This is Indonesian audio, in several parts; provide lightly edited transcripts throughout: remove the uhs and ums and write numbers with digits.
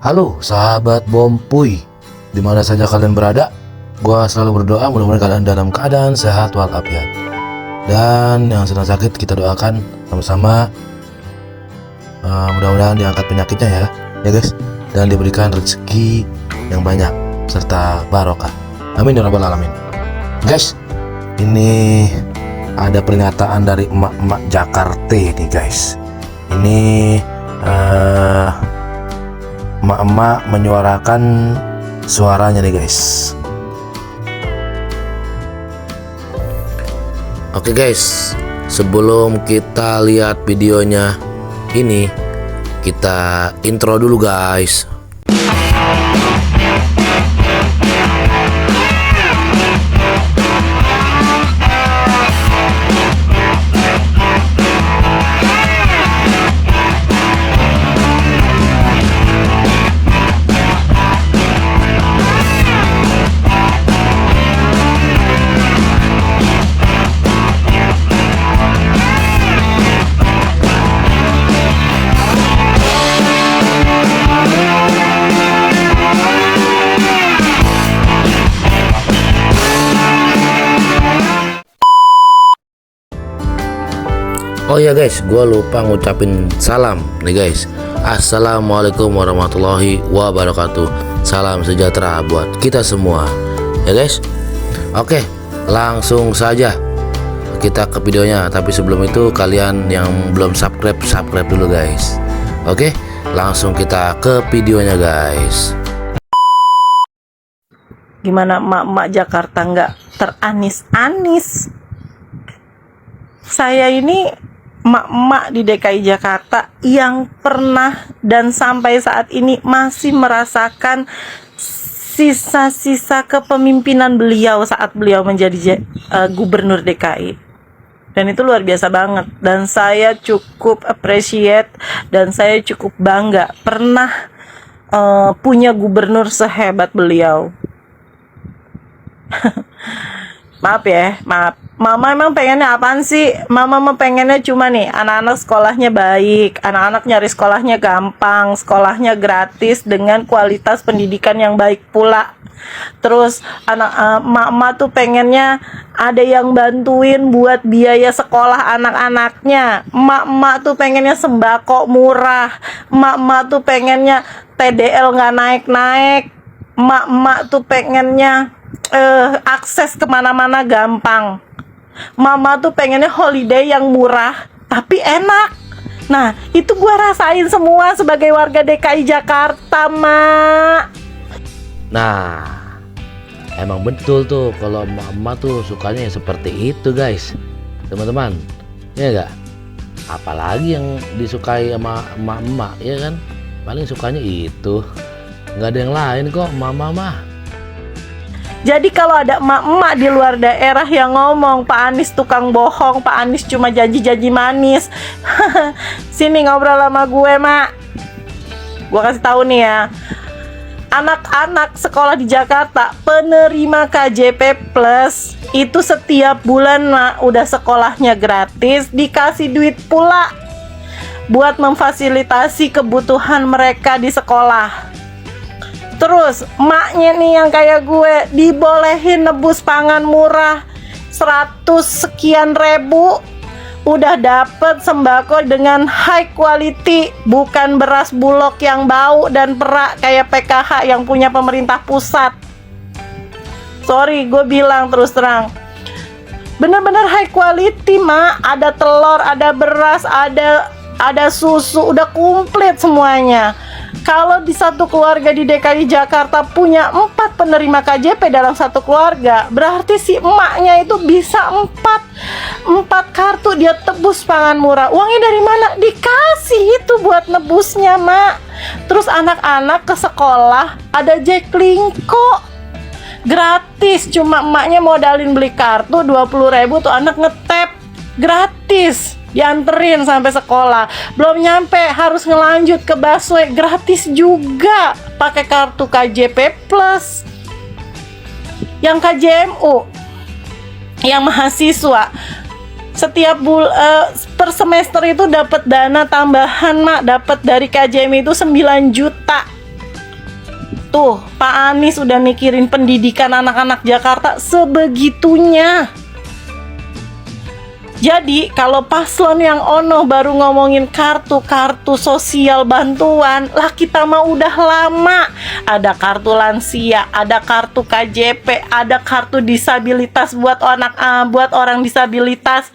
Halo sahabat Bompuy, dimana saja kalian berada, gua selalu berdoa mudah-mudahan kalian dalam keadaan sehat walafiat. Dan yang sedang sakit kita doakan sama-sama, mudah-mudahan diangkat penyakitnya ya guys, dan diberikan rezeki yang banyak serta barokah. Amin ya rabbal alamin. Guys, ini ada pernyataan dari emak-emak Jakarta nih guys. Ini emak-emak menyuarakan suaranya nih guys. Oke guys, sebelum kita lihat videonya ini, kita intro dulu guys. Oh ya guys, gue lupa ngucapin salam nih guys. Assalamualaikum warahmatullahi wabarakatuh. Salam sejahtera buat kita semua ya guys. Oke, langsung saja kita ke videonya. Tapi sebelum itu kalian yang belum subscribe dulu guys. Oke, langsung kita ke videonya guys. Gimana emak-emak Jakarta nggak teranis-anis? Saya ini emak-emak di DKI Jakarta yang pernah dan sampai saat ini masih merasakan sisa-sisa kepemimpinan beliau saat beliau menjadi gubernur DKI. Dan itu luar biasa banget. Dan saya cukup appreciate dan saya cukup bangga pernah punya gubernur sehebat beliau. Maaf ya, maaf. Mama emang pengennya apaan sih? Mama pengennya cuma nih anak-anak sekolahnya baik, anak-anak nyari sekolahnya gampang, sekolahnya gratis dengan kualitas pendidikan yang baik pula. Terus mama tuh pengennya ada yang bantuin buat biaya sekolah anak-anaknya. Emak tuh pengennya sembako murah. Emak tuh pengennya TDL nggak naik-naik. Emak tuh pengennya akses kemana-mana gampang. Mama tuh pengennya holiday yang murah tapi enak. Nah, itu gua rasain semua sebagai warga DKI Jakarta, Mak. Nah, emang betul tuh kalau emak-emak tuh sukanya yang seperti itu guys, teman-teman. Ya enggak? Apalagi yang disukai sama emak-emak, ya kan? Paling sukanya itu. Nggak ada yang lain kok, mama. Jadi kalau ada emak-emak di luar daerah yang ngomong Pak Anies tukang bohong, Pak Anies cuma janji-janji manis, sini ngobrol sama gue, Mak. Gue kasih tahu nih ya, anak-anak sekolah di Jakarta penerima KJP Plus itu setiap bulan, Mak, udah sekolahnya gratis, dikasih duit pula buat memfasilitasi kebutuhan mereka di sekolah. Terus emaknya nih yang kayak gue dibolehin nebus pangan murah 100 sekian ribu, udah dapet sembako dengan high quality, bukan beras bulog yang bau dan perak kayak PKH yang punya pemerintah pusat. Sorry, gue bilang terus terang, bener-bener high quality, Mak. Ada telur, ada beras, ada susu, udah komplit semuanya. Kalau di satu keluarga di DKI Jakarta punya 4 penerima KJP dalam satu keluarga, berarti si emaknya itu bisa 4 kartu dia tebus pangan murah. Uangnya dari mana? Dikasih itu buat nebusnya, Mak. Terus anak-anak ke sekolah ada Jaklingko gratis, cuma emaknya modalin beli kartu 20.000 tuh anak ngetep gratis, dianterin sampai sekolah. Belum nyampe harus ngelanjut ke busway, gratis juga pakai kartu KJP Plus. Yang KJMU, yang mahasiswa setiap per semester itu dapat dana tambahan, Mak. Dapat dari KJM itu 9 juta Tuh, Pak Anies udah mikirin pendidikan anak-anak Jakarta sebegitunya. Jadi kalau paslon yang ono baru ngomongin kartu sosial bantuan, lah kita mah udah lama. Ada kartu lansia, ada kartu KJP, ada kartu disabilitas buat buat orang disabilitas.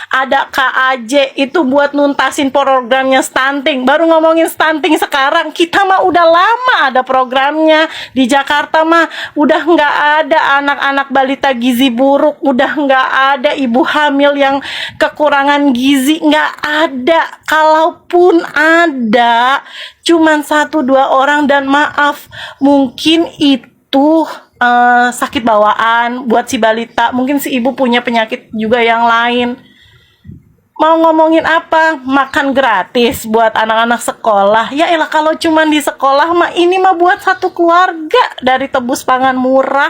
Ada KAJ itu buat nuntasin programnya stunting. Baru ngomongin stunting sekarang, kita mah udah lama ada programnya. Di Jakarta mah udah nggak ada anak-anak balita gizi buruk, udah nggak ada ibu hamil yang kekurangan gizi, nggak ada. Kalaupun ada, cuman 1-2 orang, dan maaf, mungkin itu sakit bawaan buat si balita. Mungkin si ibu punya penyakit juga yang lain. Mau ngomongin apa? Makan gratis buat anak-anak sekolah. Ya elah, kalau cuman di sekolah mah, ini mah buat satu keluarga dari Tebus Pangan Murah.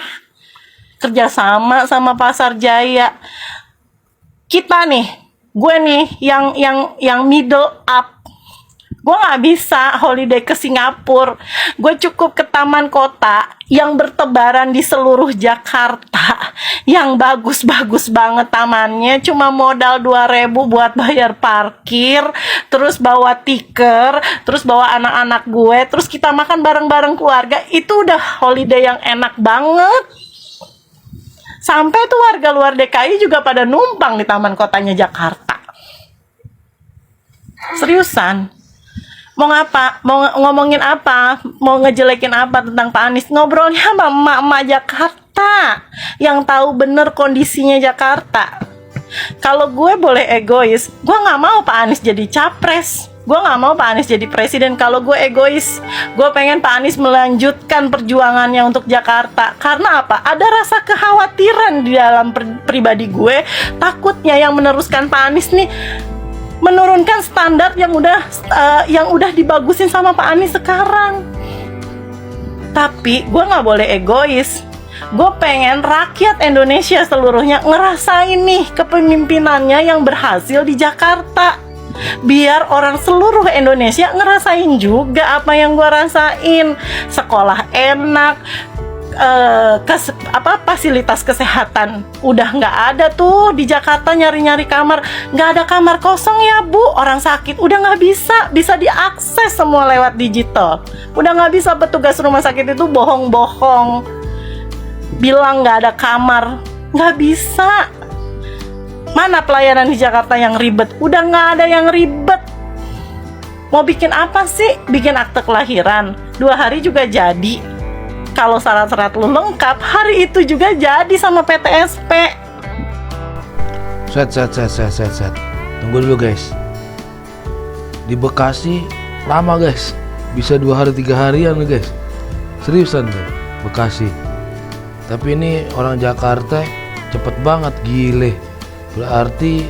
Kerjasama sama Pasar Jaya. Kita nih, gue nih yang middle up. Gue nggak bisa holiday ke Singapura. Gue cukup ke taman kota yang bertebaran di seluruh Jakarta, yang bagus-bagus banget tamannya. Cuma modal 2.000 buat bayar parkir, terus bawa tiker, terus bawa anak-anak gue, terus kita makan bareng-bareng keluarga. Itu udah holiday yang enak banget. Sampai tuh warga luar DKI juga pada numpang di taman kotanya Jakarta. Seriusan. Mau ngapa? Mau ngomongin apa? Mau ngejelekin apa tentang Pak Anies? Ngobrolnya sama emak-emak Jakarta yang tahu bener kondisinya Jakarta. Kalau gue boleh egois, gue nggak mau Pak Anies jadi capres. Gue nggak mau Pak Anies jadi presiden. Kalau gue egois, gue pengen Pak Anies melanjutkan perjuangannya untuk Jakarta. Karena apa? Ada rasa kekhawatiran di dalam pribadi gue. Takutnya yang meneruskan Pak Anies nih menurunkan standar yang udah dibagusin sama Pak Anies sekarang. Tapi gue nggak boleh egois. Gue pengen rakyat Indonesia seluruhnya ngerasain nih kepemimpinannya yang berhasil di Jakarta. Biar orang seluruh Indonesia ngerasain juga apa yang gue rasain. Sekolah enak, fasilitas kesehatan udah nggak ada tuh di Jakarta. Nyari-nyari kamar, nggak ada kamar kosong ya Bu. Orang sakit udah nggak bisa diakses semua lewat digital. Udah nggak bisa, petugas rumah sakit itu bohong-bohong bilang nggak ada kamar. Nggak bisa. Mana pelayanan di Jakarta yang ribet? Udah nggak ada yang ribet. Mau bikin apa sih? Bikin akte kelahiran 2 hari juga jadi. Kalau syarat-syarat lu lengkap, hari itu juga jadi sama PTSP. Set. Tunggu dulu guys. Di Bekasi lama guys. Bisa 2 hari 3 harian guys. Seriusan tuh Bekasi. Tapi ini orang Jakarta cepet banget, gile. Berarti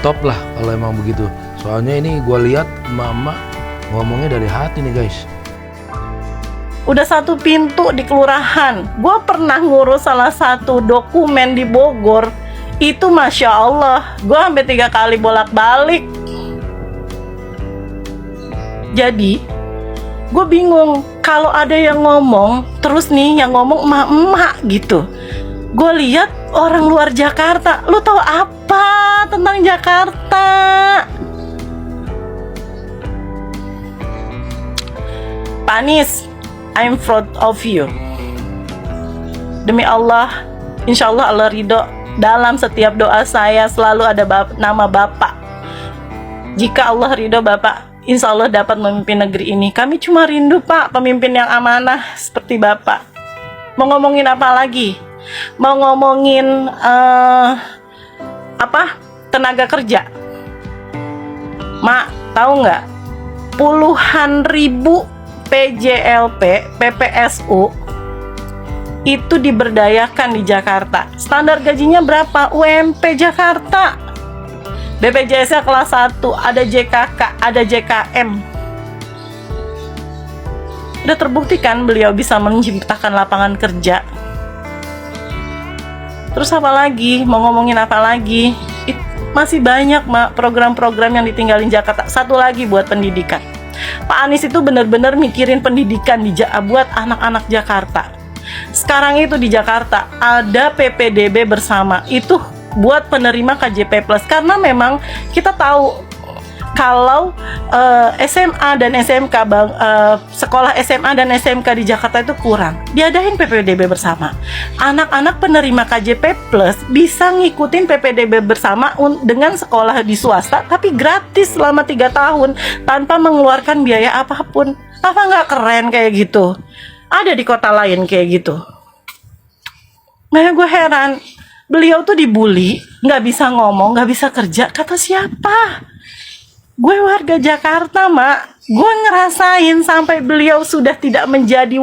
top lah kalau emang begitu. Soalnya ini gue lihat emak-emak ngomongnya dari hati nih guys. Udah 1 pintu di kelurahan. Gue pernah ngurus salah satu dokumen di Bogor. Itu Masya Allah, gue sampai 3 kali bolak-balik. Jadi gue bingung kalau ada yang ngomong, terus nih yang ngomong emak-emak gitu. Gue lihat orang luar Jakarta. Lu tahu apa tentang Jakarta? Pak Anies, I'm proud of you. Demi Allah, insya Allah Allah ridho. Dalam setiap doa saya selalu ada nama Bapak. Jika Allah ridho Bapak, insya Allah dapat memimpin negeri ini. Kami cuma rindu Pak, pemimpin yang amanah seperti Bapak. Mau ngomongin apa lagi? Mau ngomongin tenaga kerja. Mak, tahu nggak? Puluhan ribu PJLP, PPSU itu diberdayakan di Jakarta. Standar gajinya berapa? UMP Jakarta. BPJS-nya kelas 1, ada JKK, ada JKM. Udah terbukti kan beliau bisa menciptakan lapangan kerja. Terus apa lagi? Mau ngomongin apa lagi? Masih banyak program-program yang ditinggalin Jakarta. Satu lagi buat pendidikan. Pak Anies itu benar-benar mikirin pendidikan buat anak-anak Jakarta. Sekarang itu di Jakarta ada PPDB bersama, itu buat penerima KJP Plus, karena memang kita tahu kalau SMA dan SMK sekolah SMA dan SMK di Jakarta itu kurang, diadain PPDB bersama. Anak-anak penerima KJP Plus bisa ngikutin PPDB bersama dengan sekolah di swasta, tapi gratis selama 3 tahun tanpa mengeluarkan biaya apapun. Apa nggak keren kayak gitu? Ada di kota lain kayak gitu. Nah, gue heran, beliau tuh dibully, nggak bisa ngomong, nggak bisa kerja. Kata siapa? Gue warga Jakarta, Mak. Gue ngerasain sampai beliau sudah tidak menjadi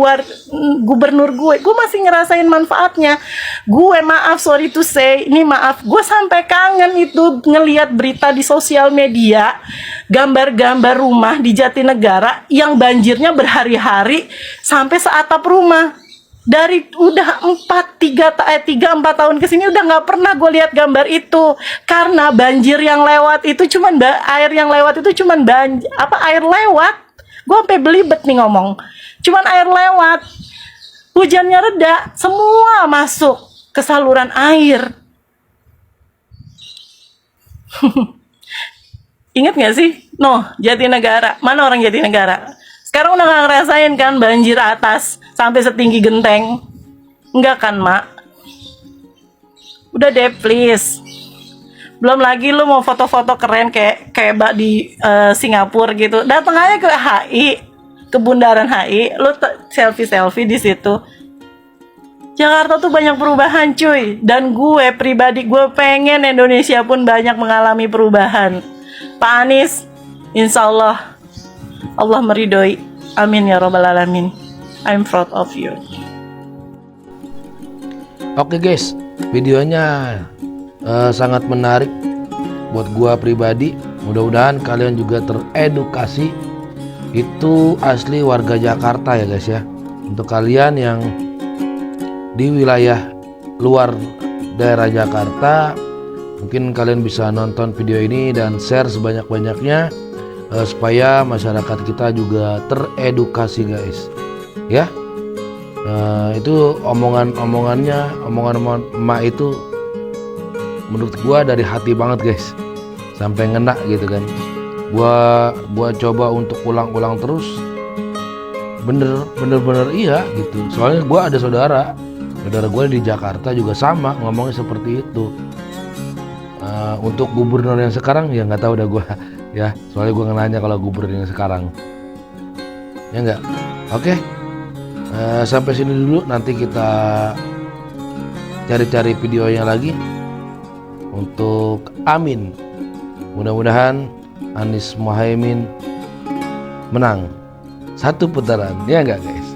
gubernur gue masih ngerasain manfaatnya. Gue maaf, sorry to say, ini maaf, gue sampai kangen itu ngelihat berita di sosial media, gambar-gambar rumah di Jatinegara yang banjirnya berhari-hari sampai seatap rumah. Dari udah 3-4 tahun kesini udah nggak pernah gue lihat gambar itu, karena banjir yang lewat itu cuman air yang lewat itu cuman air lewat. Gue sampai belibet nih ngomong, cuman air lewat, hujannya reda, semua masuk ke saluran air. Ingat nggak sih? Jatinegara, mana orang Jatinegara? Sekarang udah gak ngerasain kan banjir atas sampai setinggi genteng? Enggak kan, Mak? Udah deh, please. Belum lagi lu mau foto-foto keren kayak Mbak di Singapura gitu. Datang aja ke HI, ke Bundaran HI, lu selfie di situ. Jakarta tuh banyak perubahan, cuy. Dan gue pribadi, gue pengen Indonesia pun banyak mengalami perubahan. Pak Anies, insya Allah meridhoi. Amin ya robbal alamin. I'm proud of you. Oke guys, videonya sangat menarik buat gua pribadi. Mudah-mudahan kalian juga teredukasi. Itu asli warga Jakarta ya guys ya. Untuk kalian yang di wilayah luar daerah Jakarta, mungkin kalian bisa nonton video ini dan share sebanyak-banyaknya, supaya masyarakat kita juga teredukasi guys ya. Itu omongan emak itu menurut gua dari hati banget guys, sampai ngena gitu kan. Gua coba untuk ulang-ulang terus, bener iya gitu. Soalnya gua ada saudara gue di Jakarta juga sama ngomongnya seperti itu. Untuk gubernur yang sekarang ya nggak tahu udah gua ya, soalnya gue nanya kalau gubernur yang sekarang ya enggak. Oke, sampai sini dulu, nanti kita cari-cari videonya lagi untuk Amin. Mudah-mudahan Anies Mohaimin menang 1 putaran ya enggak guys.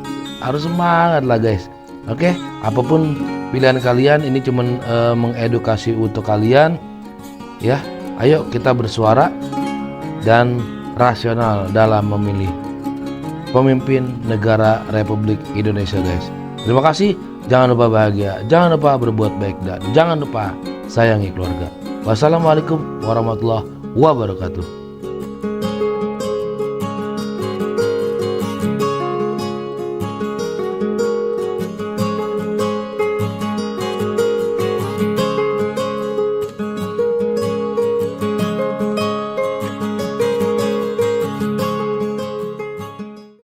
Harus semangat lah guys. Oke, apapun pilihan kalian, ini cuman mengedukasi untuk kalian ya. Ayo kita bersuara dan rasional dalam memilih pemimpin negara Republik Indonesia guys. Terima kasih, jangan lupa bahagia, jangan lupa berbuat baik, dan jangan lupa sayangi keluarga. Wassalamualaikum warahmatullahi wabarakatuh.